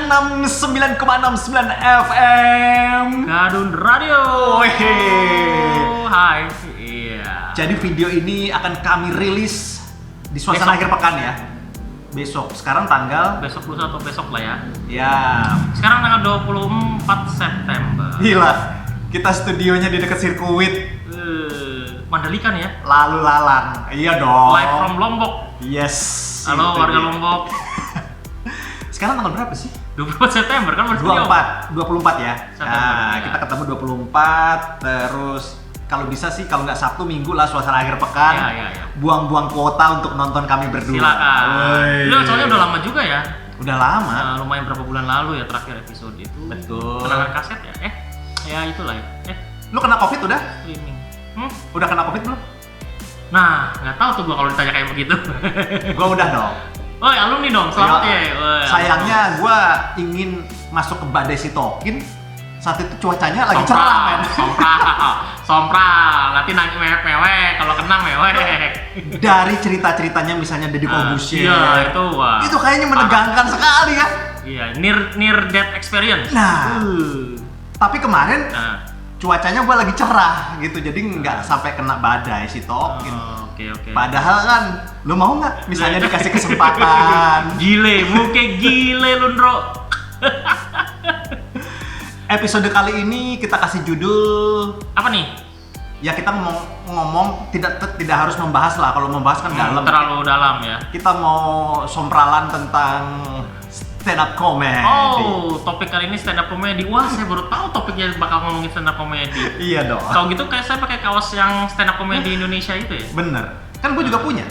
69,69 FM Gadun Radio. Hai. Iya. Jadi video ini akan kami rilis di suasana akhir pekan ya. Besok, sekarang tanggal Besok lusa atau besok lah ya. ya. Sekarang tanggal 24 September. Gila, kita studionya di dekat sirkuit Mandalika nih ya. lalu lalang. Iya dong. Live from Lombok. Yes. Halo itu warga dia. Lombok. Sekarang tanggal berapa sih? 24 September kan baru jauh. 24 ya. September, Nah, ya. kita ketemu 24 terus kalau bisa sih kalau nggak Sabtu Minggu lah suasana akhir pekan. Ya. Buang-buang kuota untuk nonton kami berdua. Silakan. Woi. Itu soalnya udah lama juga ya. Udah lama. Lumayan berapa bulan lalu ya terakhir episode itu. Betul. Kenangan kaset ya. Ya itulah ya. Lu kena Covid udah? Streaming. Udah kena Covid belum? Nah, nggak tahu tuh gua kalau ditanya kayak begitu. Gua udah dong. Oh, alumni dong, selamat Iya. ya. Woi, Sayangnya gua ingin masuk ke badai Sitokin. Saat itu cuacanya lagi cerah, men. Sompral, nanti nangis mewek-mewek, kalau kena mewek. Dari cerita-ceritanya misalnya Deddy Corbuzier. Iya, itu wah. Itu kayaknya menegangkan sekali kan? Iya, near death experience. Nah. Tapi kemarin Nah. cuacanya gua lagi cerah gitu, jadi nggak sampai kena badai Sitokin. Oke. Padahal kan, lu mau nggak misalnya dikasih kesempatan? Gile, muka gile lu, Ndro. Episode kali ini kita kasih judul Apa nih? ya kita mau ngomong tidak harus membahas lah, kalau membahas kan dalam. Terlalu dalam ya. Kita mau sompralan tentang stand up comedy. Oh, topik kali ini stand up comedy. Wah, saya baru tahu topiknya bakal ngomongin stand up comedy. Iya dong. Kalau gitu kayak saya pakai kaos yang stand up comedy Indonesia itu ya. Bener. Kan gue juga punya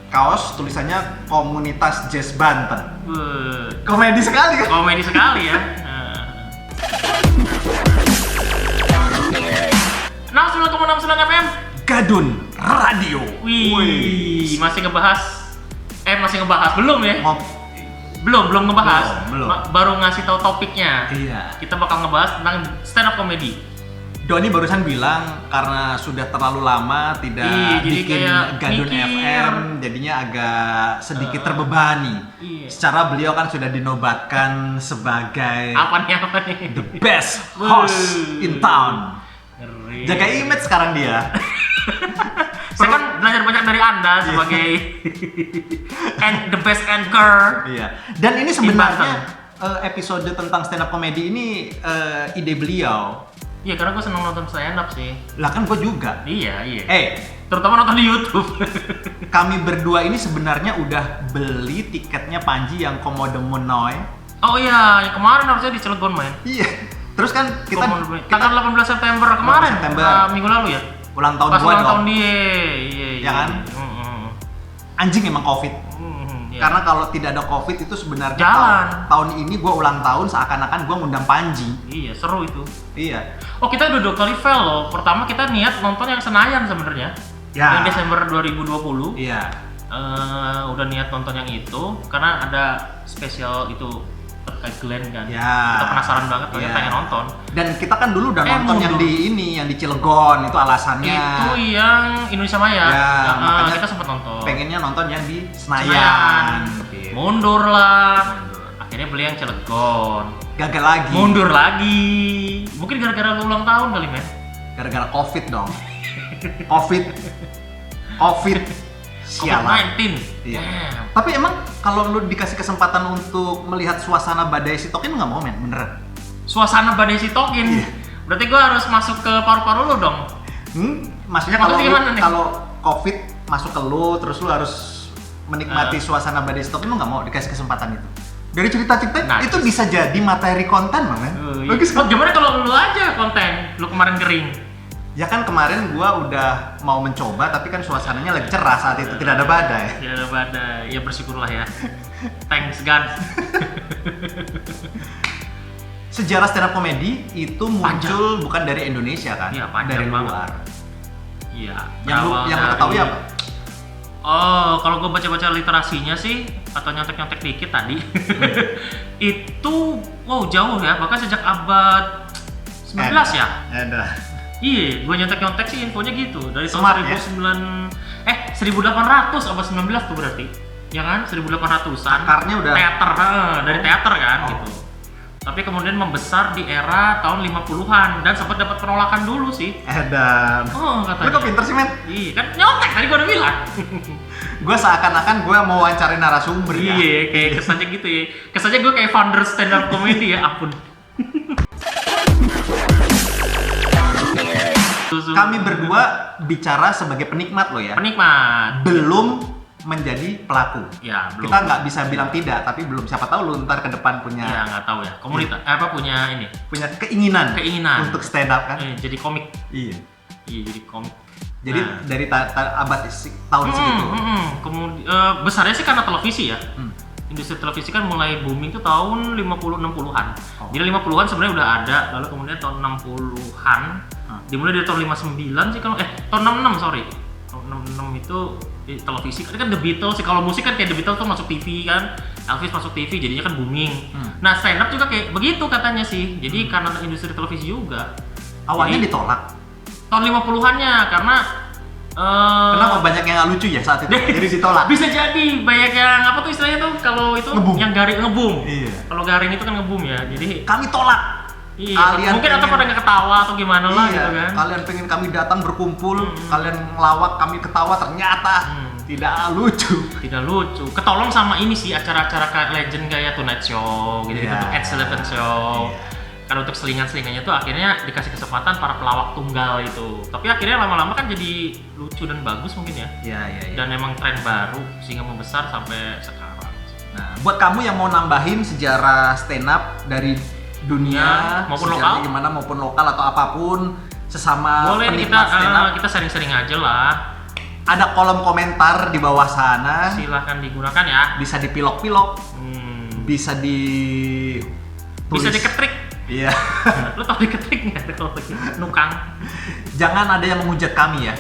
kaos tulisannya Komunitas Jazz Banten. Komedi sekali kan? Komedi sekali ya. Nah, 9,69 FM. Gadun Radio. Wih, masih ngebahas. Belum ya? Belum ngebahas. Belum. Baru ngasih tahu topiknya. Iya. Kita bakal ngebahas tentang stand up comedy. Doni barusan bilang karena sudah terlalu lama tidak jadi bikin kayak Gadun mikir. FM, jadinya agak sedikit terbebani. Iya. Secara beliau kan sudah dinobatkan sebagai Apa nih? the best host in town. Ngeri. Jaga image sekarang dia. Saya kan belajar banyak dari Anda sebagai the best anchor. Iya. Dan ini sebenarnya episode tentang stand up comedy ini ide beliau. Iya, karena gue seneng nonton stand up sih. Lah kan gue juga. Iya. Terutama Terutama nonton di YouTube. kami berdua ini sebenarnya udah beli tiketnya Panji yang Komodo Monoy. Oh iya, yang kemarin harusnya di Cilegon main. Iya. Terus kan kita tanggal 18 September kemarin. September. Minggu lalu ya. ulang tahun Pas gua ulang tahun dong. dia. Iya. Ya kan? Anjing emang Covid. Iya. Karena kalau tidak ada Covid itu sebenarnya Jalan. tahun ini gua ulang tahun seakan-akan gua ngundang Panji. Iya, seru itu. Iya. Oh, kita udah 2 kali fail loh. Pertama kita niat nonton yang Senayan sebenarnya. Ya. Yang Desember 2020. Iya. Udah niat nonton yang itu karena ada spesial itu terkait Glenn kan. Ya. Kita penasaran banget, Ya. pengen nonton. Dan kita kan dulu udah nonton yang mundur. di Cilegon, itu alasannya. Itu yang Indonesia Maya. Ya, makanya kita sempat nonton. Pengennya nonton yang di Senayan. Senayan. Gitu. Mundur lah. Akhirnya beli yang Cilegon. Gagal lagi. Mundur lagi. Mungkin gara-gara lu ulang tahun kali, men. Gara-gara Covid dong. Covid. Sialan. COVID-19. Iya. Damn. Tapi emang kalau lu dikasih kesempatan untuk melihat suasana badai Sitokin lu nggak mau, men? Beneran? Suasana badai Sitokin. Iya. Berarti gua harus masuk ke paru-paru lu dong. Maksudnya Maksudnya gimana nih? kalau Covid masuk ke lu, terus lu harus menikmati suasana badai Sitokin, lu nggak mau dikasih kesempatan itu? Dari cerita-cerita Nah, itu bisa jadi materi konten, men. Bagus kan? Gimana kalau lu aja konten? Lu kemarin kering. Ya kan kemarin gua udah mau mencoba, tapi kan suasananya lagi cerah saat itu, tidak ada badai. Ya ada badai. Ya bersyukurlah ya. Thanks God. Sejarah stand up comedy itu muncul bukan dari Indonesia kan? Iya, panjang dari banget. luar. Iya. Yang lu berawal ketahui dari- apa? Oh, kalau gue baca-baca literasinya sih atau nyontek-nyontek dikit tadi, itu jauh ya, bahkan sejak abad 19 ya. Ada. Iya, gue nyontek-nyontek sih infonya gitu dari tahun Smart, ya? 1800 abad 19 tuh berarti. Ya kan, 1800-an. Akarnya udah teater, dari teater kan Oh. gitu. tapi kemudian membesar di era tahun 50-an dan sempat dapat penolakan dulu sih. Edan. Oh, Lu katanya. kok pinter sih, men? Iya, kan nyontek tadi gua udah bilang. Gue seakan-akan gue mau wawancarin narasumber ya. Iya, kayak kesannya gitu ya. Kesannya gue kayak founder stand up comedy ya, ampun. Kami berdua bicara sebagai penikmat lo ya. Penikmat. Belum menjadi pelaku. Ya, belum. Kita nggak bisa bilang tidak, tapi belum. Siapa tahu lu ntar ke depan Ya, punya nggak tahu ya. Komunitas punya ini. punya keinginan untuk stand up kan? Jadi komik. Iya. Iya, jadi komik. Jadi Nah. dari abad tahun segitu. Kemudian besarnya sih karena televisi ya. Hmm. Industri televisi kan mulai booming tuh tahun 50-60-an. Oh. Jadi 50-an sebenarnya udah ada, lalu kemudian tahun 60-an dimulai dari tahun 59 sih kalau tahun 66 sorry. Tahun 66 itu televisi kan The Beatles sih, kalau musik kan kayak The Beatles tuh masuk TV kan. Elvis masuk TV jadinya kan booming. Nah, stand up juga kayak begitu katanya sih. Jadi karena industri televisi juga. Awalnya Jadi, ditolak. tahun 50-annya karena Kenapa banyak yang nggak lucu ya saat itu? Jadi ditolak. Bisa jadi banyak yang apa tuh istilahnya tuh kalau itu Ngebum. yang garing ngebum. Iya. Kalau garing itu kan ngebum ya. Jadi Kami tolak. iya, Kalian mungkin atau pengen- pada nggak ketawa atau gimana lah Iya, gitu kan. kalian pengen kami datang berkumpul, kalian ngelawak, kami ketawa, ternyata tidak lucu. Tidak lucu. Ketolong sama ini sih acara-acara kayak legend kayak Tonight Show gitu, Iya. untuk Ed Sullivan Show. Kan untuk selingan-selingannya tuh akhirnya dikasih kesempatan para pelawak tunggal itu. Tapi akhirnya lama-lama kan jadi lucu dan bagus mungkin ya. Iya, iya, iya. Dan emang tren baru sehingga membesar sampai sekarang. Nah, buat kamu yang mau nambahin sejarah stand up dari dunia Maupun sejarahnya lokal? gimana maupun lokal atau apapun sesama Boleh nih kita penikmat stand up, kita sharing-sharing aja lah. ada kolom komentar di bawah sana, Silahkan digunakan ya. bisa dipilok-pilok, bisa Bisa diketrik. Iya. Lo tau diketrik nggak kalau lagi nukang? Jangan ada yang menghujat kami ya,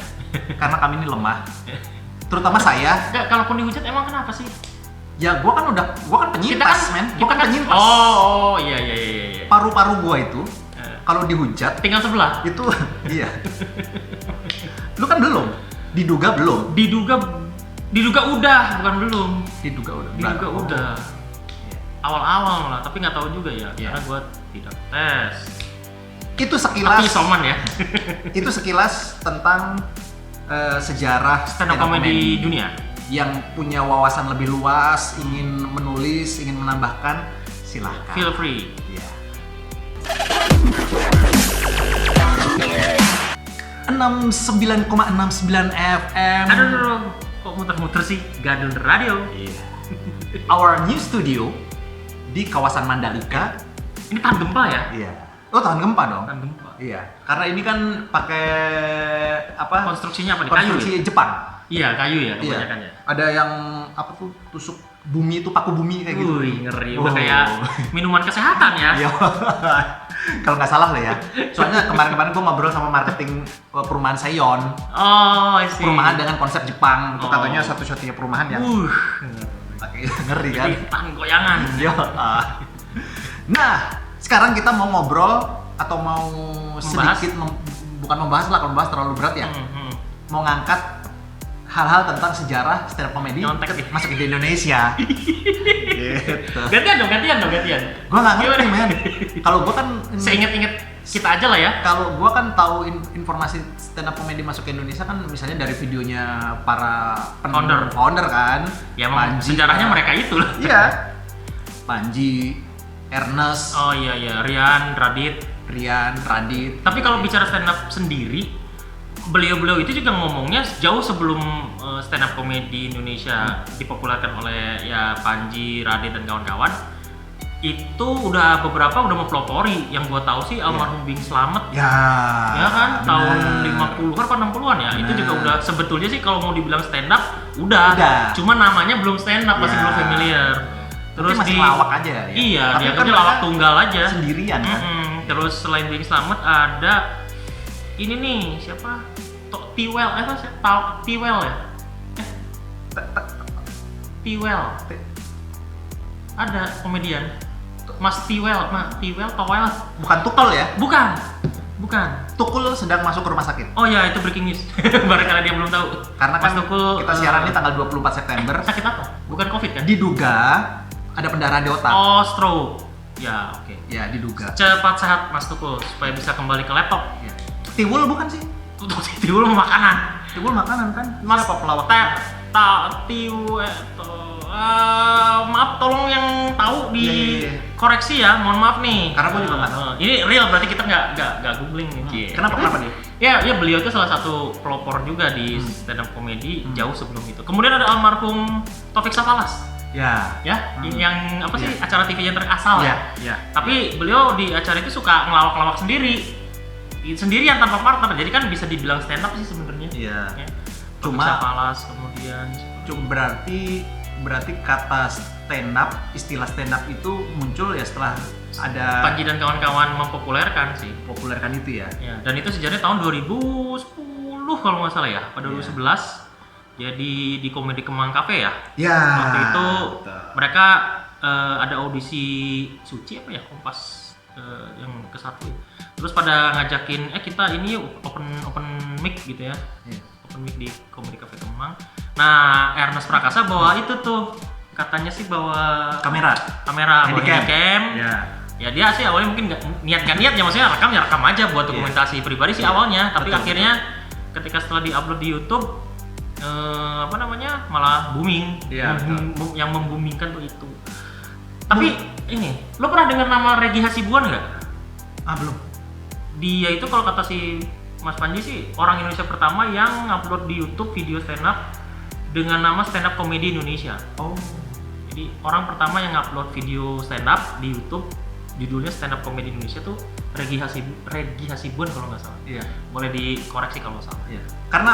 karena kami ini lemah. Terutama saya. Nggak, kalaupun dihujat emang kenapa sih? Ya, gua kan penyintas, men. Gua kan penyintas. Oh, iya iya iya iya. Paru-paru gua itu kalau dihujat Tinggal sebelah. itu iya. Lu kan belum. Diduga belum. Diduga udah, bukan belum. Diduga udah. Diduga udah. Awal-awal lah, tapi nggak tahu juga ya. Karena gua tidak tes. Itu Tapi sekilas. isoman ya. Itu sekilas tentang sejarah Stand up comedy dunia. Yang punya wawasan lebih luas, ingin menulis, ingin menambahkan, silahkan. Feel free. Iya. 69,69 FM. Aduh, kok muter-muter sih? Gadun Radio. Iya. Our new studio di kawasan Mandalika. Ini tahan gempa ya? Iya. Oh, tahan gempa dong. Tahan gempa. Iya. Karena ini kan pakai apa? Konstruksinya apa nih? Kayu Konstruksi ya? Jepang. Iya, kayu ya Iya. kebanyakan ya. Ada yang apa tuh tusuk bumi itu paku bumi kayak gitu. Wih, ngeri. Udah Oh. kayak minuman kesehatan ya. Iya. Kalau nggak salah lah ya. Soalnya kemarin-kemarin gue ngobrol sama marketing perumahan Seyon. Oh, I see. Perumahan dengan konsep Jepang. Itu Oh. katanya satu-satunya perumahan yang ngeri kan. Jadi tahan goyangan. Iya. Nah, sekarang kita mau ngobrol atau mau sedikit bukan membahas lah, kalau membahas terlalu berat ya. Mau ngangkat hal-hal tentang sejarah stand up comedy Nyontek nih. masuk ke Indonesia. Gitu. Gantian dong. Gua nggak ngerti, Gimana? men. Kalau gua kan Seinget-inget kita aja lah ya. kalau gua kan tahu informasi stand up comedy masuk ke Indonesia kan misalnya dari videonya para founder kan. Ya emang Panji, sejarahnya kan. mereka itu lah. Iya. Panji, Ernest, Oh iya, Rian, Radit. Radit. Tapi kalau bicara stand up sendiri, beliau-beliau itu juga ngomongnya jauh sebelum stand up comedy Indonesia dipopulerkan oleh ya Panji, Radit dan kawan-kawan. Itu udah beberapa udah mempelopori. Yang gua tahu sih almarhum Bing Slamet. Ya. Ya kan tahun bener. 50-an atau 60-an ya. Itu Bener. juga udah sebetulnya sih kalau mau dibilang stand up udah. Udah. Cuma namanya belum stand up, masih Ya. belum familiar. Terus masih lawak aja ya. Iya, Tapi dia kan kan lawak mereka tunggal aja. sendirian kan. Terus selain Bing Slamet ada ini nih siapa? Tiwel, Tiwel ya? Tiwel. Ada komedian. Mas Tiwel, Towel. Bukan Tukul ya. Bukan. Tukul sedang masuk ke rumah sakit. Oh ya, itu breaking news. Barangkali dia belum tahu. Karena kan Mas Tukul, kita siaran ini tanggal 24 September. sakit apa? Bukan COVID kan? Diduga ada pendarahan di otak. Oh, stroke. Ya, oke. Ya, diduga. Cepat sehat Mas Tukul supaya bisa kembali ke laptop. Ya. Tiwul bukan sih? Tiwul makanan. Tiwul makanan kan? Mas Siapa pelawak? Maaf, tolong yang tahu Iya. koreksi ya, mohon maaf nih. Karena gua juga nggak tahu. Ini real, berarti kita nggak googling nih. Cie. Kenapa nih? Ya beliau itu salah satu pelopor juga di stand up comedy jauh sebelum itu. Kemudian ada almarhum Taufik Safalas. Ya. Yang apa sih Iya. acara TV yang terasal ya. Ya. Tapi beliau di acara itu suka ngelawak-lawak sendirian tanpa partner. Jadi kan bisa dibilang stand up sih sebenarnya. Iya. Ya. Cuma- Taufik Safalas kemudian. Berarti kata stand up, istilah stand up itu muncul ya setelah ada Panji dan kawan-kawan mempopulerkan sih. populerkan itu ya. Ya, dan itu sejarahnya tahun 2010 kalau nggak salah ya, pada 2011. Jadi di Komedi Kemang Cafe ya. Ya. Waktu itu betul. mereka ada audisi Suci apa ya, Kompas yang ke-1. Terus pada ngajakin kita ini yuk open mic gitu ya. Iya. Open mic di Komedi Cafe Kemang. Nah, Ernest Prakasa bawa itu tuh katanya sih bawa Kamera. bawa Handycam. handycam. Ya dia sih awalnya mungkin nggak niat ya, maksudnya rekam aja buat dokumentasi pribadi sih awalnya, tapi Betul, akhirnya ketika setelah diupload di YouTube malah booming. Iya, Yang membumingkan tuh itu. Tapi ini, lo pernah dengar nama Regi Hasibuan nggak? Belum. Dia itu kalau kata si Mas Panji sih orang Indonesia pertama yang upload di YouTube video stand up dengan nama Stand Up Comedy Indonesia. Oh. Jadi orang pertama yang upload video stand up di YouTube judulnya Stand Up Comedy Indonesia tuh Regi Hasibuan kalau nggak salah. Iya. Boleh dikoreksi kalau salah. Iya. Karena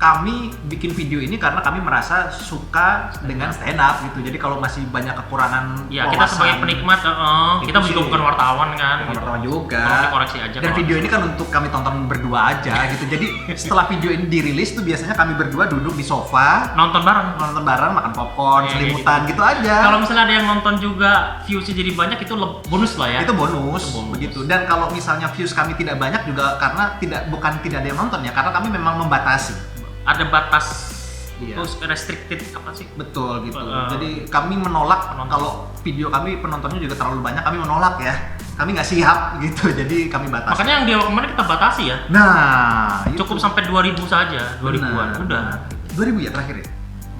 kami bikin video ini karena kami merasa suka dengan stand up gitu. Jadi kalau masih banyak kekurangan Ya kita sebagai penikmat, kita Itu juga sih. bukan wartawan kan. Bukan gitu. wartawan juga. Tolong dikoreksi aja. Dan kalau video ada. ini kan untuk kami tonton berdua aja gitu. Jadi setelah video ini dirilis tuh biasanya kami berdua duduk di sofa, nonton bareng. makan popcorn, Iya, selimutan gitu aja. Kalau misalnya ada yang nonton juga viewsnya jadi banyak itu bonus lah ya. Itu bonus, Itu bonus. begitu. Dan kalau misalnya views kami tidak banyak juga karena bukan tidak ada yang nonton ya, karena kami memang membatasi. Ada batas, Iya. terus restricted apa sih? Betul gitu. Jadi Jadi kami menolak penonton. kalau video kami penontonnya juga terlalu banyak, kami menolak ya. Kami nggak siap gitu. Jadi kami batasi. Makanya yang dialog kemarin kita batasi ya. Nah, Cukup sampai 2000 saja, 2000-an Benar. udah. 2000 ya terakhir ya?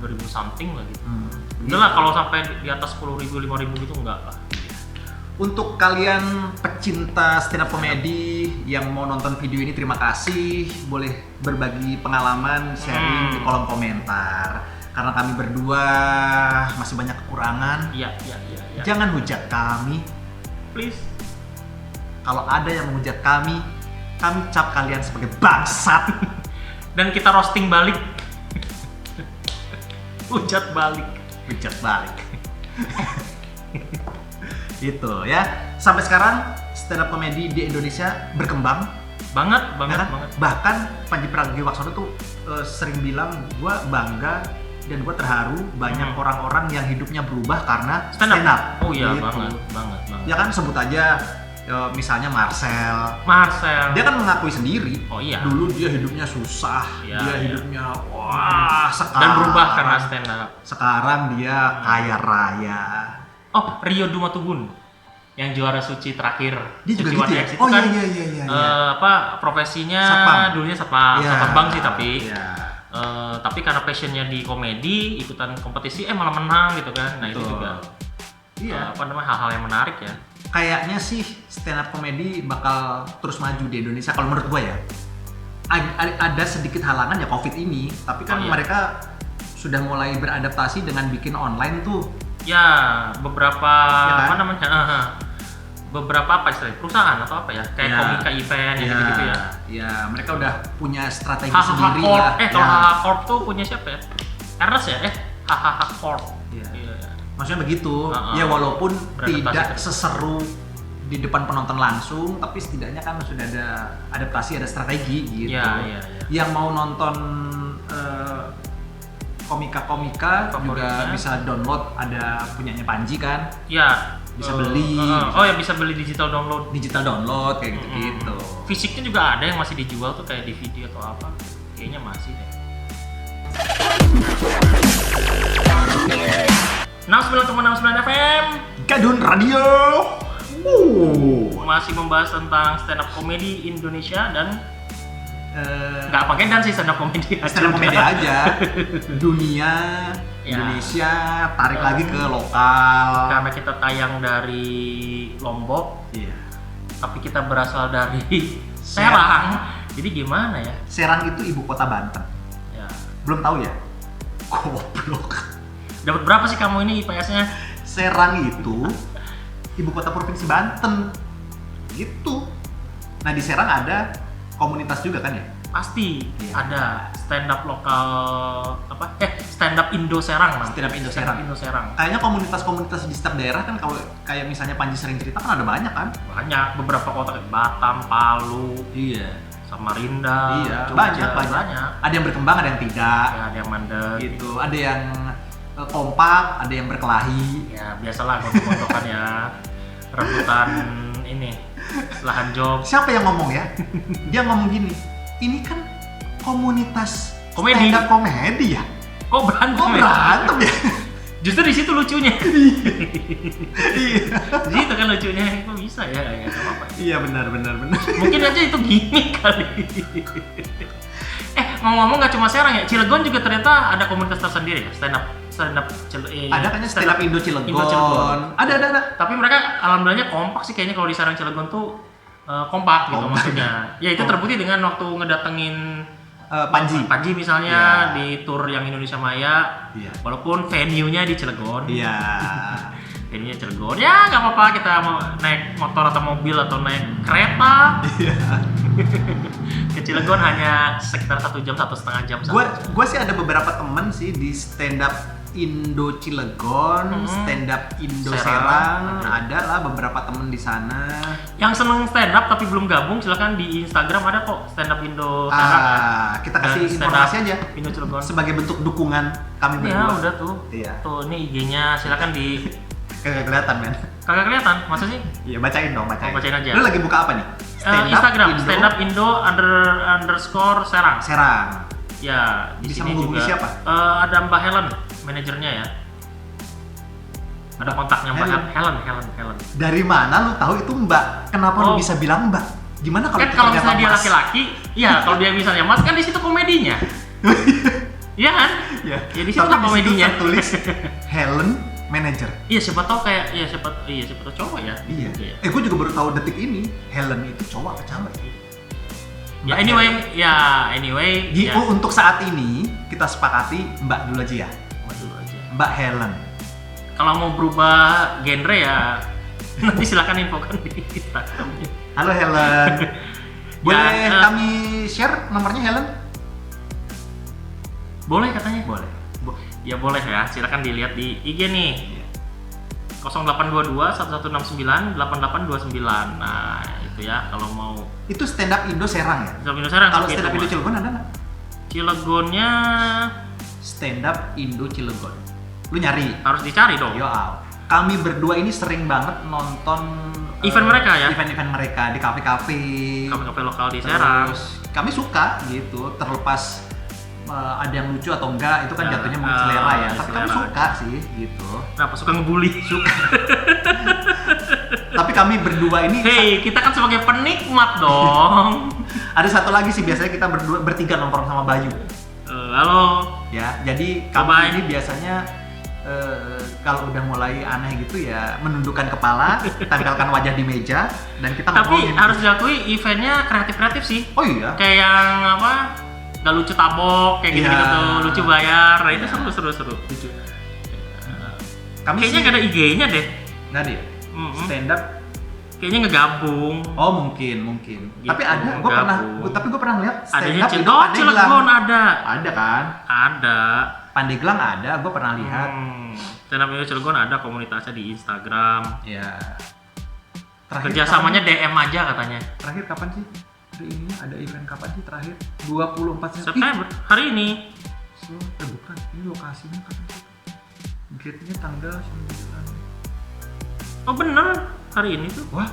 2000 something lah gitu. Hmm. Udah lah kalau sampai di atas 10.000, 5.000 gitu enggak lah. Untuk kalian pecinta stand up comedy yang mau nonton video ini, terima kasih. Boleh berbagi pengalaman, sharing di kolom komentar. Karena kami berdua masih banyak kekurangan. Iya. Jangan hujat kami. Please. Kalau ada yang menghujat kami cap kalian sebagai bangsat. Dan kita roasting balik. Hujat balik. Hujat balik. Gitu ya. Sampai sekarang stand up comedy di Indonesia berkembang. Banget. Ya kan? Bahkan Panji Pragiwaksono tuh sering bilang, gue bangga dan gue terharu banyak orang-orang yang hidupnya berubah karena stand up. Oh iya, Gitu. banget. Ya kan, sebut aja misalnya Marcel. Marcel. Dia kan mengakui sendiri. Oh iya. Dulu dia hidupnya susah, Iya, dia iya. hidupnya wah sekarang. Dan berubah karena stand up. Sekarang dia kaya raya. Oh, Rio Dumatubun yang juara Suci terakhir. Dia juga Suci gitu 1X ya? itu Oh kan, iya. profesinya Satpam. dulunya satpam bank sih tapi. Iya. Tapi karena passionnya di komedi, ikutan kompetisi malah menang gitu kan. Nah itu Betul. juga Iya. hal-hal yang menarik ya. Kayaknya sih stand up comedy bakal terus maju di Indonesia kalau menurut gua ya. Ada sedikit halangan ya Covid ini, tapi kan Oh, iya. mereka sudah mulai beradaptasi dengan bikin online tuh. Ya beberapa Ya kan? apa namanya? Beberapa apa istilahnya? Perusahaan atau apa ya? Kayak Ya. komika event gitu ya. Ya, mereka udah punya strategi HHH sendiri Corp. lah. Kalau Ya. HHH Corp tuh punya siapa ya? Ernest ya? HHH Corp. Iya. Iya. Maksudnya begitu. Uh-uh. Ya walaupun Beradaptasi tidak terus. seseru di depan penonton langsung, tapi setidaknya kan sudah ada adaptasi, ada strategi gitu. Iya. Yang mau nonton komika-komika juga Favoritnya. bisa download, ada punyanya Panji kan, Ya. Bisa beli. Oh ya bisa beli digital download. digital download kayak gitu-gitu. Fisiknya juga ada yang masih dijual tuh kayak DVD atau apa. Kayaknya masih deh. 69,69 FM. Gadun Radio. Masih membahas tentang stand up comedy Indonesia dan nggak pakai dan sih stand up comedy. Stand up comedy aja. Dunia, Ya. Indonesia, tarik lagi ke lokal. Karena kita tayang dari Lombok, Iya. tapi kita berasal dari Serang. Jadi gimana ya? Serang itu ibu kota Banten. Ya. Belum tahu ya? Goblok. Dapat berapa sih kamu ini IPS-nya? Serang itu ibu kota provinsi Banten. Gitu. Nah, di Serang ada komunitas juga kan ya? Pasti Iya. ada stand up lokal stand up Indo Serang namanya. Stand up Indo Serang. Indo Serang. Kayaknya komunitas-komunitas di setiap daerah kan, kalau kayak misalnya Panji sering cerita kan ada banyak kan? Banyak beberapa kota kayak Batam, Palu, Iya. Samarinda, Iya, Jogja, banyak. Ada yang berkembang, ada yang tidak. Ya, ada yang mandek. Gitu. Ada yang kompak, ada yang berkelahi. Ya biasalah gontok-gontokan ya, rebutan ini lahan job. Siapa yang ngomong ya? Dia ngomong gini, ini kan komunitas Komedi. stand up komedi ya? Kok berantem? Kok berantem ya? Justru di situ lucunya. Iya. Di situ kan lucunya. Kok bisa ya? Ya nggak apa-apa. Iya, benar. Mungkin aja itu gimmick kali. Ngomong-ngomong nggak cuma Serang ya, Cilegon juga ternyata ada komunitas tersendiri ya, stand up Ada kan stand up Indo Cilegon. Indo Cilegon. Ada. Tapi mereka alhamdulillahnya kompak sih kayaknya kalau di Serang Cilegon tuh kompak gitu maksudnya. Ya itu terbukti dengan waktu ngedatengin Panji misalnya di tour yang Indonesia Maya. Iya. Walaupun venue-nya di Cilegon. Iya. Venue-nya Cilegon. Ya nggak apa-apa kita mau naik motor atau mobil atau naik kereta. Iya. Ke Cilegon hanya sekitar 1 jam, 1,5 jam. Gua sih ada beberapa temen sih di stand up Indo Cilegon, stand up Indo Serang, ada lah beberapa temen di sana. Yang seneng stand up tapi belum gabung, silakan di Instagram ada kok stand up Indo Serang. Kita kasih informasi aja Indo Cilegon. sebagai bentuk dukungan kami berdua. Ya udah tuh. Iya. Tuh ini IG-nya silakan di Kagak kelihatan men. Kagak kelihatan, masa sih? Iya, bacain dong, bacain. Bacain aja. Lu lagi buka apa nih? Instagram stand up Indo _ Serang. Serang. Ya, di Bisa sini menghubungi juga siapa? Ada Mbak Helen, manajernya ya. Ada kontaknya Mbak Helen. Dari mana lu tahu itu Mbak? Kenapa lu bisa bilang Mbak? Gimana kalau Kan kalau misalnya dia laki-laki, ya kalau dia misalnya Mas kan di situ komedinya. Iya kan? Iya. Ya di situ kan komedinya. Tulis Helen manager. Iya siapa tahu kayak siapa tahu cowok ya. Iya. Gue juga baru tahu detik ini Helen itu cowok apa cewek? Ya anyway. Untuk saat ini kita sepakati Mbak dulu aja ya. Mbak Helen. Kalau mau berubah genre ya nanti silakan infokan di Instagramnya. Halo Helen. Boleh kami share nomornya Helen? Boleh katanya. Boleh. Ya boleh ya, silakan dilihat di IG nih. 0822 1169 8829. Nah, itu ya kalau mau. Itu stand up Indo Serang ya? Stand up Indo Serang. Kalau stand up Indo Cilegon ada nggak? Cilegonnya stand up Indo Cilegon. Lu nyari? harus dicari dong. Yo, kami berdua ini sering banget nonton event mereka ya? Event-event mereka di kafe-kafe. Kafe-kafe lokal di Serang. Terus kami suka gitu, terlepas ada yang lucu atau enggak, itu kan jatuhnya mungkin selera ya. Tapi kami suka sih gitu. Kenapa suka ngebully? Suka. Tapi kami berdua ini Kita kan sebagai penikmat dong. ada satu lagi sih, biasanya kita bertiga nongkrong sama Bayu. Halo. Ya, jadi kami ini biasanya kalau udah mulai aneh gitu ya menundukkan kepala, tampilkan wajah di meja dan kita Tapi harus diakui eventnya kreatif sih. Oh iya. Kayak yang apa? Gak lucu tabok kayak gitu tuh, lucu bayar. Nah, itu seru. Lucu. Kami kayaknya gak ada IG-nya deh. Nggak ada ya? Stand up kayaknya ngegabung. Oh mungkin. Gitu, Tapi ada, gue pernah lihat stand adanya up Indo Cilegon ada. Ada kan? Ada. Pandeglang ada, gue pernah lihat. Stand up Indo Cilegon ada komunitasnya di Instagram. Ya. Kerjasamanya DM aja katanya. Terakhir kapan sih? Ini ada event kapan sih terakhir? 24 September. Hari ini. Bukan, ini lokasinya kapan sih? Date-nya tanggal 9. Oh bener, hari ini tuh. Wah.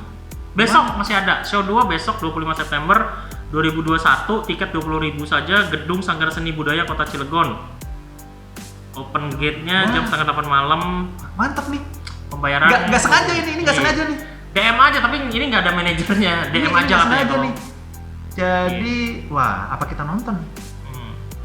Besok masih ada. Show 2 besok 25 September 2021. Tiket 20.000 saja. Gedung Sanggar Seni Budaya Kota Cilegon. Open gate-nya jam 7:30 malam. Mantap nih. Pembayaran. Nggak sengaja ini nggak sengaja nih. DM aja, tapi ini nggak ada manajernya. DM aja katanya nih. Jadi, wah, apa kita nonton?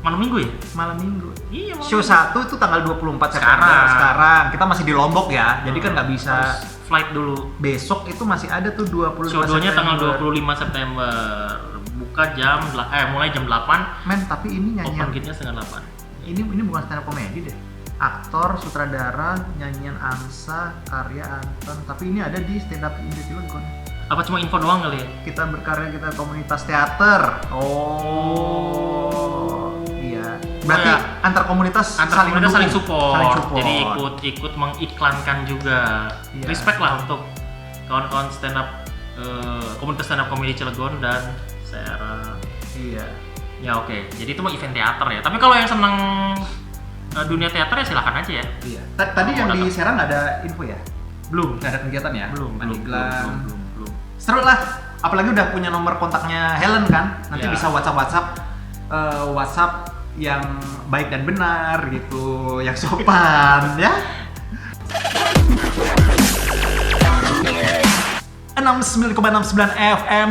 Malam minggu ya? Malam minggu. Iya, malam Show minggu. 1 itu tanggal 24 September sekarang. Kita masih di Lombok ya. Jadi kan nggak bisa flight dulu. Besok itu masih ada tuh 25 Show-nya September. tanggal 25 September. Buka mulai jam 8. Men, tapi ini nyanyian. Open gate-nya setengah 8. Ini bukan stand up komedi deh. Aktor, sutradara, nyanyian Angsa, karya Anton. Tapi ini ada di Stand Up Indo Cilegon. Apa cuma info doang kali ya? Kita berkarya, kita komunitas teater. Oh. Iya. Berarti antar komunitas saling support. Jadi ikut mengiklankan juga. Iya. Respect lah untuk kawan-kawan stand up komunitas stand up comedy Cilegon dan Serang. Iya. Ya oke. Jadi itu mah event teater ya. Tapi kalau yang senang dunia teater ya silakan aja ya. Iya. Tadi yang di Serang nggak ada info ya? Belum. Nggak ada kegiatan ya? Belum. Seru lah. Apalagi udah punya nomor kontaknya Helen kan. Nanti bisa WhatsApp yang baik dan benar gitu, yang sopan ya. 69,69 FM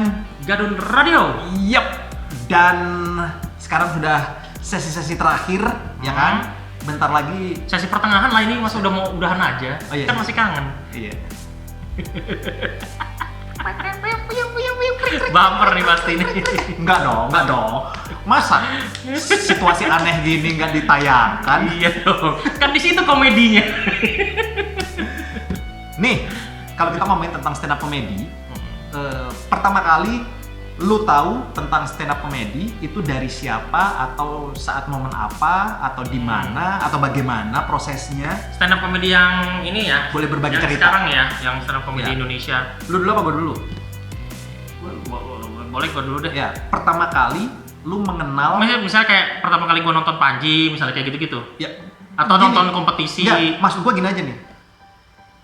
Gadun Radio. Yep. Dan sekarang sudah sesi-sesi terakhir ya kan? Bentar lagi Sesi pertengahan lah ini, masa udah mau udahan aja. Oh, iya. Kan masih kangen. Iya. Bumper nih pasti ini. Enggak dong. Masa situasi aneh gini nggak ditayangkan? Iya dong. Kan di situ komedinya. Nih, kalau kita ngomongin tentang stand up comedy, pertama kali lu tahu tentang stand up comedy itu dari siapa, atau saat momen apa, atau di mana, atau bagaimana prosesnya? Stand up comedy yang ini ya. Boleh berbagi yang cerita. Sekarang ya, yang stand up comedy Ya. Indonesia. Lu dulu apa gua dulu? Boleh gua dulu deh. Ya, pertama kali lu mengenal. Misalnya kayak pertama kali gua nonton Panji, misalnya kayak gitu-gitu. Ya. Atau Gini, nonton kompetisi. Enggak, maksud gua gini aja nih.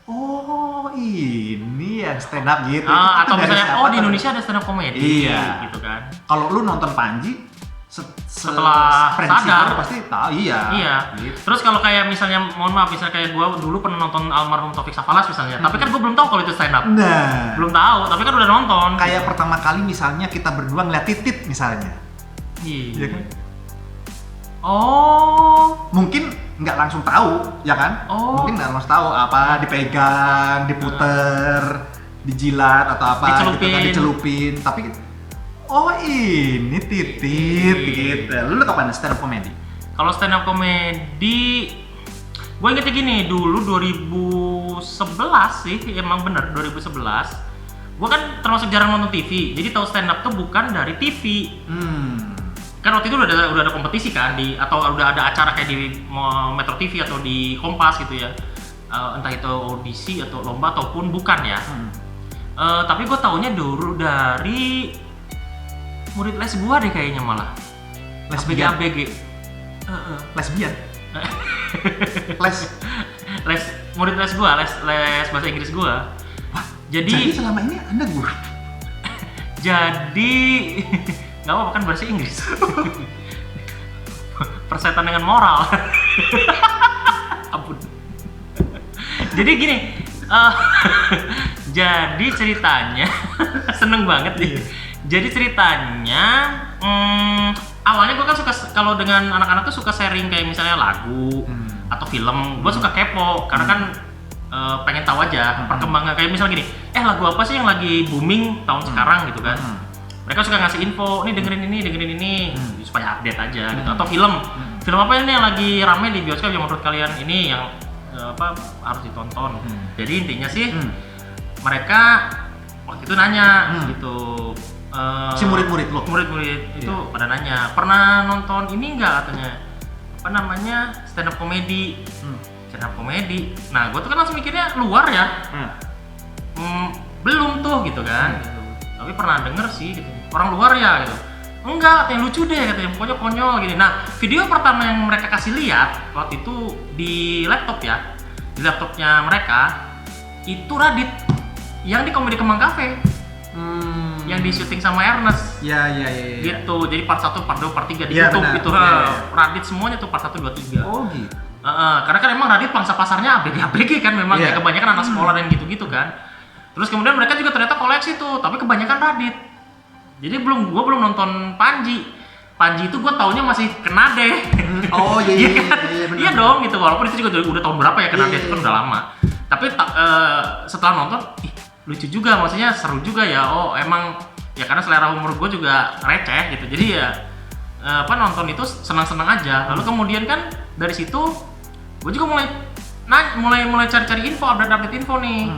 Oh, ini yang stand up gitu. Itu Atau dari misalnya siapa di tuh? Indonesia ada stand up comedy Iya. gitu kan. Kalau lu nonton Panji Setelah sadar pasti tahu. Iya. Gitu. Terus kalau kayak misalnya, mohon maaf, misalnya kayak gue dulu pernah nonton almarhum Taufik Safalas misalnya, tapi kan gue belum tahu kalau itu stand up. Nah, Belum tahu, tapi kan udah nonton. kayak pertama kali misalnya kita berdua ngeliat Titit misalnya. Iya kan? Oh, Mungkin nggak langsung tahu, ya kan? Oh. Mungkin nggak langsung tahu apa dipegang, diputer, dijilat atau apa Dicelupin. gitu kan, dicelupin. Tapi oh ini Titit gitu. Lu kapan stand up comedy? kalau stand up comedy, gue ingetnya gini, dulu 2011 sih, emang bener 2011. Gue kan termasuk jarang nonton TV, jadi tahu stand up tuh bukan dari TV. Kan waktu itu udah ada kompetisi kan atau udah ada acara kayak di Metro TV atau di Kompas gitu ya, entah itu audisi atau lomba ataupun bukan ya. Tapi gue taunya dulu dari murid les gua deh kayaknya malah. Lesbian. ABG. Lesbian. Les murid les gua, les bahasa Inggris gua. Wah, Jadi selama ini Anda guru. Jadi nggak apa-apa kan bahasa Inggris. Persetan dengan moral. Ampun. Jadi gini, jadi ceritanya seneng banget nih. Jadi ceritanya awalnya gue kan suka, kalau dengan anak-anak tuh suka sharing kayak misalnya lagu atau film. Gue suka kepo karena kan pengen tahu aja perkembangan, kayak misalnya gini, lagu apa sih yang lagi booming tahun sekarang gitu kan. Mereka suka ngasih info, nih dengerin ini, supaya update aja gitu. Atau film apa ini yang lagi rame di bioskop yang menurut kalian ini yang harus ditonton. Jadi intinya sih mereka waktu itu nanya gitu. Si murid-murid lo? Murid-murid itu pada nanya, pernah nonton ini nggak katanya? Apa namanya, stand up comedy. Stand up comedy. Nah, gue tuh kan langsung mikirnya luar ya. Belum tuh gitu kan. Tapi pernah denger sih gitu. Orang luar ya gitu. Enggak, yang lucu deh katanya, pokoknya konyol gini. Nah, video pertama yang mereka kasih lihat waktu itu di laptop ya. Di laptopnya mereka itu Radit yang di Komedi Kembang Cafe. Yang di syuting sama Ernest. Iya. Gitu. Jadi part 1, part 2, part 3 di Ya, YouTube benar. itu. Radit semuanya tuh part 1, 2, 3. Oh gitu. Karena kan emang Radit pangsa pasarnya ABG kan memang Iya. ya, kebanyakan anak sekolah dan gitu-gitu kan. Terus kemudian mereka juga ternyata koleksi tuh, tapi kebanyakan Radit. Jadi gua belum nonton Panji. Panji itu gua taunya masih Kenade. Oh iya benar. Iya dong gitu, walaupun itu juga udah tahun berapa ya Kenade itu kan udah lama. Tapi setelah nonton, lucu juga, maksudnya seru juga ya. Oh emang ya karena selera umur gue juga receh gitu. Jadi ya nonton itu senang-senang aja. Lalu kemudian kan dari situ gue juga mulai cari-cari info, update info nih.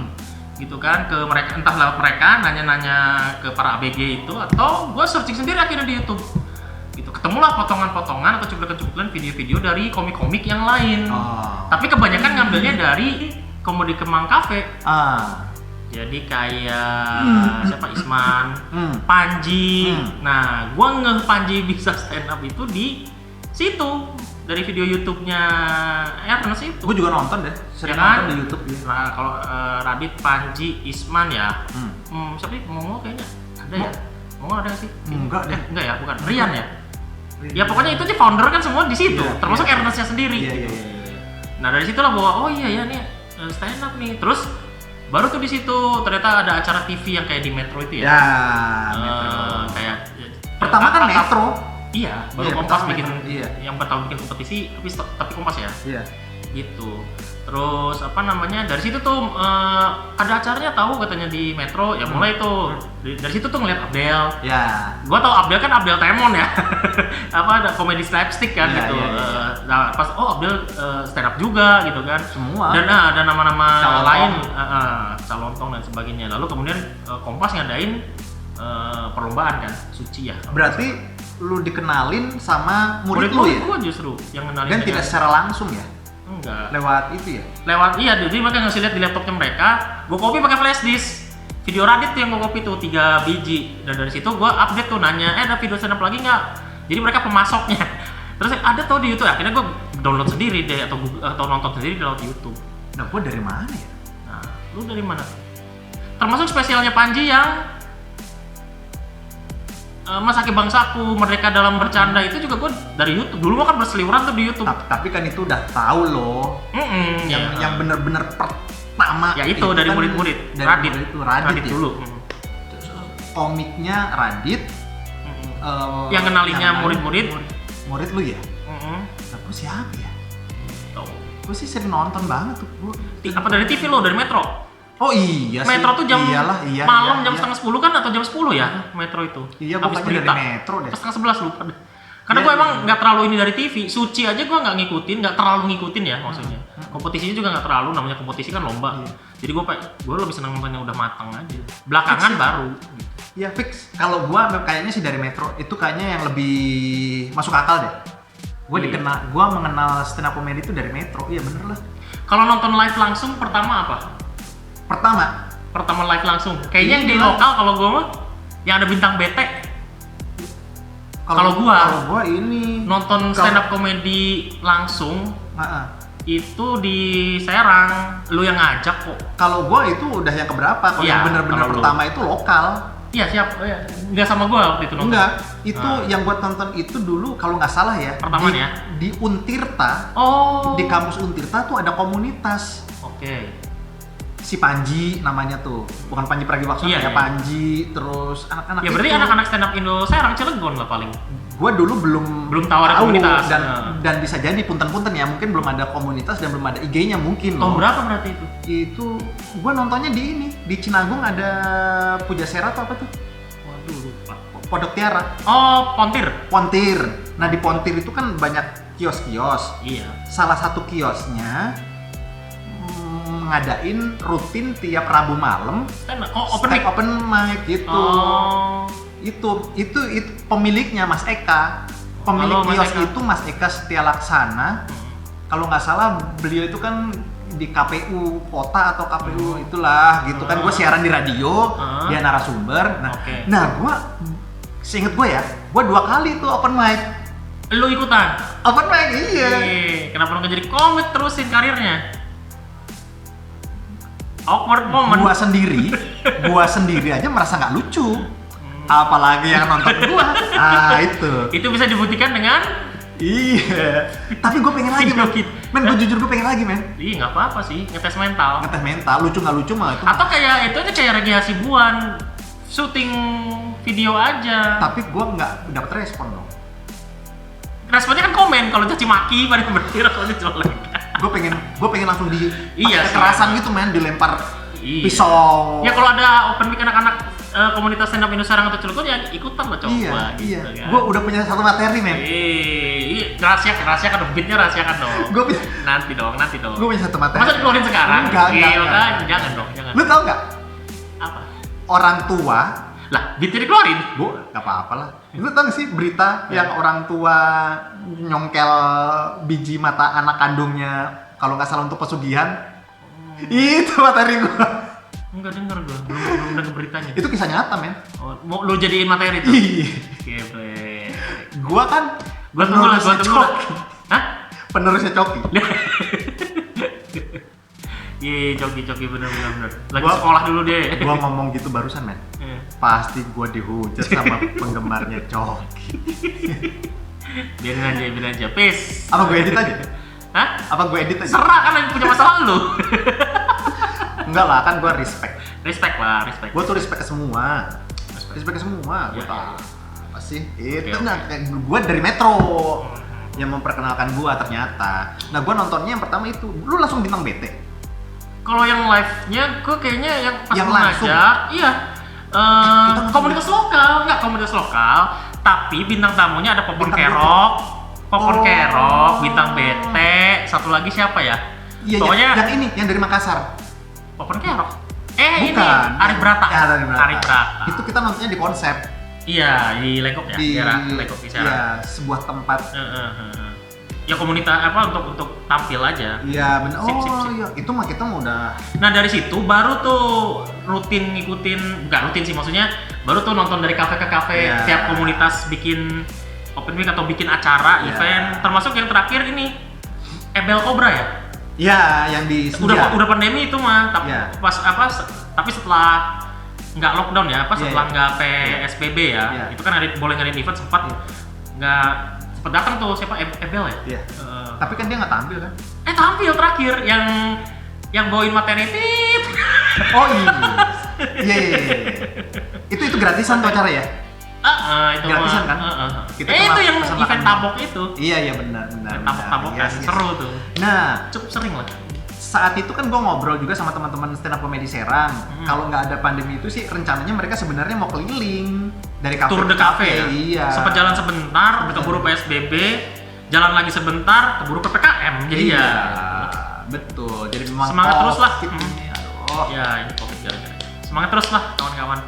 Gitu kan ke mereka, entah lewat mereka nanya-nanya ke para ABG itu, atau gue searching sendiri akhirnya di YouTube. Gitu. Ketemulah potongan-potongan atau cuplikan-cuplikan video-video dari komik-komik yang lain. Tapi kebanyakan ngambilnya dari Komedi Kemang Cafe. Jadi kayak siapa, Isman, Panji. Nah, gua ngeh Panji bisa stand up itu di situ dari video YouTube-nya Ernest itu. Gua juga nonton deh, sering kan? nonton di YouTube. Nah, kalau Radit, Panji, Isman ya. Siapa sih? Mongo kayaknya ada ya. Mongo ada nggak sih? Enggak deh. Enggak ya, bukan. Rian ya. Ya pokoknya itu aja founder kan semua di situ, termasuk Ernestnya sendiri. Iya. Nah dari situlah bahwa oh iya nih stand up nih. Terus baru tuh di situ ternyata ada acara TV yang kayak di Metro itu ya. Metro. Kayak pertama kan Metro. Iya, baru Kompas bikin yang pertama bikin kompetisi, tapi Kompas ya. Iya. Gitu. Terus dari situ tuh ada acaranya tahu katanya di Metro, ya mulai tuh dari situ tuh ngeliat Abdel. Ya. Gua tau Abdel kan Abdel Temon ya. ada komedi slapstick kan gitu. Nah, pas Abdel stand up juga gitu kan. Semua. Dan ada nama-nama lain, Calontong dan sebagainya. Lalu kemudian Kompas ngadain perlombaan kan, Suci ya. Berarti lu dikenalin sama murid lu ya? Gua justru yang kenalin. Dan tidak secara langsung ya? Enggak. Lewat itu ya? Jadi mereka ngasih lihat di laptopnya mereka, gue copy pakai flash disk. Video Radit tuh yang gue copy tuh 3 biji. Dan dari situ gue update tuh nanya, ada video stand up lagi nggak? Jadi mereka pemasoknya. Terus ada tuh di YouTube, akhirnya gue download sendiri deh atau nonton sendiri lewat YouTube. Nah, gue dari mana ya? Nah, lu dari mana? Termasuk spesialnya Panji yang Mas Aki Bangsaku, Merdeka dalam Bercanda itu juga gue dari YouTube. Dulu kan berseliweran tuh di YouTube. Tapi kan itu udah tahu loh. Yang bener-bener pertama. Ya itu dari kan murid-murid. Radit dulu. Komiknya Radit. Yang kenalinya murid-murid. Murid lu ya? Nah, gue siapa ya? Gue sih sering nonton banget tuh. Apa dari TV lo, dari Metro? Oh iya sih. Metro tuh jam malam jam 9:30 kan atau jam 10 ya Metro itu? Iya, pokoknya dari Metro deh. Pas 11 lupa deh. Karena gue emang nggak terlalu ini dari TV. Suci aja gue nggak terlalu ngikutin ya maksudnya. Kompetisinya juga nggak terlalu, namanya kompetisi kan lomba. Jadi gue lebih senang nonton yang udah matang aja. Belakangan baru. Iya fix. Kalau gue kayaknya sih dari Metro itu kayaknya yang lebih masuk akal deh. Gue mengenal stand up comedy itu dari Metro. Iya bener lah. Kalau nonton live langsung pertama apa? Pertama live langsung. Kayaknya yang di lokal kalau gue mah yang ada bintang BT. Kalau gua ini nonton stand up comedy langsung itu di Serang. Lu yang ngajak kok. Kalau gua itu udah yang keberapa? Kalau yang bener-bener pertama itu lokal. Iya siap. Enggak sama gua waktu itu nonton. Enggak. Itu yang gua tonton itu dulu kalau nggak salah ya. Pertama ya. Di Untirta. Di kampus Untirta tuh ada komunitas. Oke. Si Panji namanya tuh, bukan Panji Pragiwaksono ya, Panji, terus anak-anak ya berarti anak-anak stand up Indo Serang Cilegon lah paling. Gua dulu belum tahu komunitas dan bisa jadi punten-punten ya, mungkin belum ada komunitas dan belum ada IG-nya mungkin. Tahun berapa berarti itu? Itu gua nontonnya di Cinanggung ada Pujasera atau apa tuh? Waduh lupa. Pondok Tiara. Oh, Pontir. Nah, di Pontir itu kan banyak kios-kios. Iya. Salah satu kiosnya ngadain rutin tiap Rabu malam open mic gitu. Itu pemiliknya Mas Eka. Pemilik kios itu Mas Eka Setia Laksana. Kalau nggak salah beliau itu kan di KPU kota atau KPU itulah gitu kan. Gue siaran di radio, dia narasumber. Nah gue seinget gue ya, gue 2 kali tuh open mic. Lu ikutan? Open mic iya. Kenapa lu nggak jadi komik terusin karirnya? Awkward moment. Gua sendiri aja merasa nggak lucu. Apalagi yang nonton gua. Itu. Itu bisa dibuktikan dengan iya. Tapi gua pengen lagi Men, gue jujur gue pengen lagi, men. Iya nggak apa-apa sih, ngetes mental. Ngetes mental, lucu nggak lucu mah itu. Atau kayak itu aja kayak Regi Hasibuan, syuting video aja. Tapi gue nggak dapet respon dong. Responnya kan komen, kalau caci maki pada bener, kalau dicolek. Gue pengen langsung di Iya, kekerasan gitu, men, dilempar Iya. pisau. Ya kalau ada open mic anak-anak komunitas stand up Indo Sarang atau Cilegon ya ikutan lah coba. Iya, gitu, iya. Kan. Gue udah punya satu materi, men. Rahasia kan, beatnya rahasiakan dong. Gue nanti dong. Gue punya satu materi. Masa dikeluarin sekarang? Enggak. Kan? Jangan dong. Lu tau nggak? Apa? Orang tua. Lah, beatnya dikeluarin? Bu, nggak apa-apa lah. Lu tau gak sih berita yang orang tua nyongkel biji mata anak kandungnya kalau nggak salah untuk pesugihan? Itu materi gue. Enggak denger gue, belum denger beritanya. Itu kisah nyata, men. Oh, mau lo jadiin materi tuh? Iya. Geblek. Gua kan Gua tunggu lah. Hah? Penerusnya Coki. Iya, Coki bener. Lagi Gua- sekolah dulu deh. Gua ngomong gitu barusan, men. Pasti gua dihujat sama penggemarnya Coki. Biarin aja. Peace. Apa gue edit aja? Hah? Apa gue edit aja? Serah kan yang punya masalah lu. Enggak lah, kan gua respect. Respect. Gua tuh respect ke semua. Respect ke semua. Gua Iya, tahu. Apa sih? Itu Oke. nah, kayak gua dari Metro yang memperkenalkan gua ternyata. Nah, gua nontonnya yang pertama itu. Lu langsung bintang BT. Kalau yang live-nya, gue kayaknya yang pas Yang mau langsung? ngajak, iya. Kita Komunitas lokal, tapi bintang tamunya ada Popon Bintang Kerok, Oh. bintang BT, satu lagi siapa ya? Iya, Pokoknya yang ini, yang dari Makassar. Popon Kerok. Ini Bukan. Arif Brata. Ya, Arif Brata. Itu Itu kita nontonnya di konsep. iya di Legok ya, daerah Legok di sana. Iya, sebuah tempat. Ya komunitas untuk tampil aja. Iya, benar. Sip. Oh, iya. Itu mah kita mau udah Nah dari situ baru tuh rutin ngikutin, bukan rutin sih maksudnya, baru tuh nonton dari kafe ke kafe. Iya. Tiap komunitas bikin open mic atau bikin acara, Iya. event, termasuk yang terakhir ini Ebel Cobra ya. Iya, yang di Senja. Udah pandemi itu mah, tapi Iya. tapi setelah nggak lockdown ya, setelah Iya. nggak PSBB ya, Iya. itu kan boleh ngadain event sempat nggak sempat datang tuh siapa Ebel ya. Iya. Tapi kan dia nggak tampil kan? Tampil terakhir yang bawain materi tit. Oh iya. Iya. Itu gratisan tuh acara ya? Itu Gratisan mah. kan? Kita Itu cuma yang pesan event makan. tabok itu. Iya benar. Tabok kan, Yes. seru tuh. Nah, Cukup sering lah. saat itu kan gue ngobrol juga sama teman-teman stand up comedy Serang. Kalau nggak ada pandemi itu sih rencananya mereka sebenarnya mau keliling dari kafe Tour ke de cafe ya. Iya. Sempat jalan sebentar, keburu PSBB, jalan lagi sebentar, keburu PPKM. Jadi Iya, ya betul. Jadi memang semangat terus lah. COVID ini. Aduh. ya ini COVID gara-gara. Semangat terus lah kawan-kawan.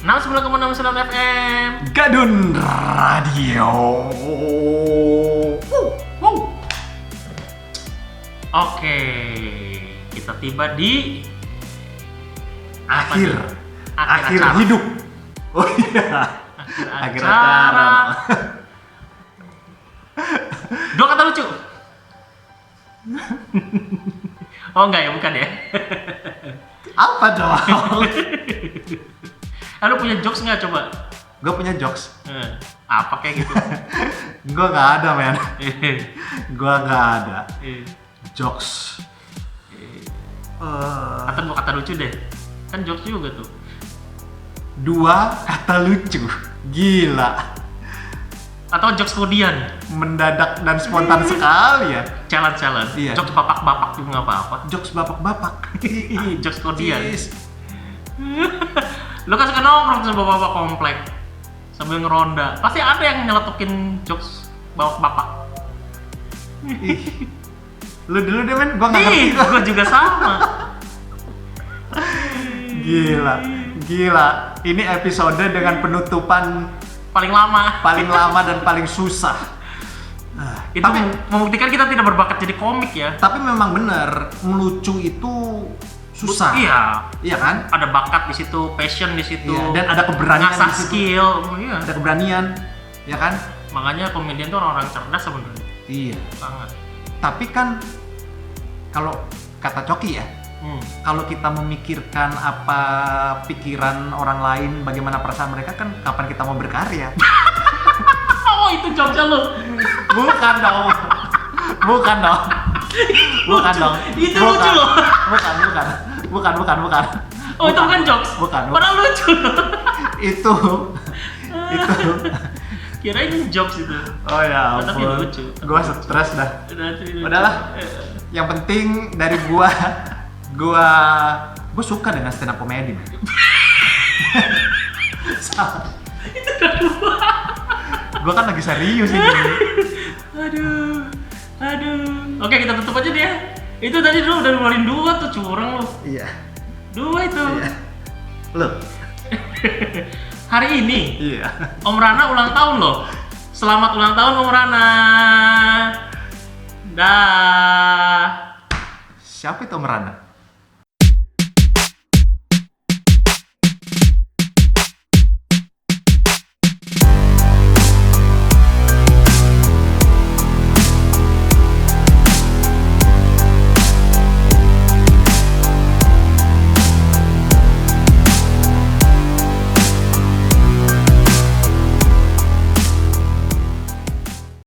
69,69 FM. Gadun Radio. Oke, kita tiba di apa Akhir nih? Akhir acara. hidup. Oh iya. Akhir acara. Dua kata lucu. Oh enggak ya, bukan ya. Apa dong? Lu punya jokes nggak coba? Gue punya jokes. Apa kayak gitu? Gue nggak ada, men. Gue nggak ada jokes. Atau dua kata lucu deh. Kan jokes juga tuh. Dua kata lucu. Gila. Atau jokes kemudian. Mendadak dan spontan sekali ya. Challenge. Iya. Jokes bapak-bapak juga nggak apa-apa. Jokes bapak-bapak. Jokes kemudian. Cis. Lu kan suka nongkrong sama bapak-bapak komplek sambil ngeronda. Pasti ada yang nyeletukin jokes bapak-bapak. Ih. Lu dulu deh, men. Gue nggak ngerti. Gue juga sama. Gila. Ini episode dengan penutupan Paling lama. paling lama dan paling susah. Itu membuktikan kita tidak berbakat jadi komik ya. Tapi memang bener, melucu itu susah. Iya. Iya kan? Ada bakat di situ, passion di situ. Iya, dan ada keberanian ngasah di situ. skill. Iya. Ada keberanian, ya kan? Makanya komedian tuh orang-orang cerdas sebenarnya. Iya. Sangat. Tapi kan kalau kata Coki ya, kalau kita memikirkan apa pikiran orang lain, bagaimana perasaan mereka kan kapan kita mau berkarya? Oh itu jokesnya lu. Bukan dong. Bukan dong. Bukan dong. Itu lucu loh. Bukan. Oh, itu bukan jokes. Bukan. Padahal lucu loh. Itu. Kirain jokes itu. Oh ya ampun. Tapi lucu. Gua stres dah. Lucu. Udahlah. Yang penting dari gua suka dengan stand up comedy. Gua kan lagi serius ini. Aduh. Oke, kita tutup aja deh ya. Itu tadi udah ngeluarin 2 tuh, curang lu. Iya. 2 itu. Iya. Loh. Hari ini Iya. Om Rana ulang tahun loh. Selamat ulang tahun Om Rana. Dah. Siapa itu Om Rana?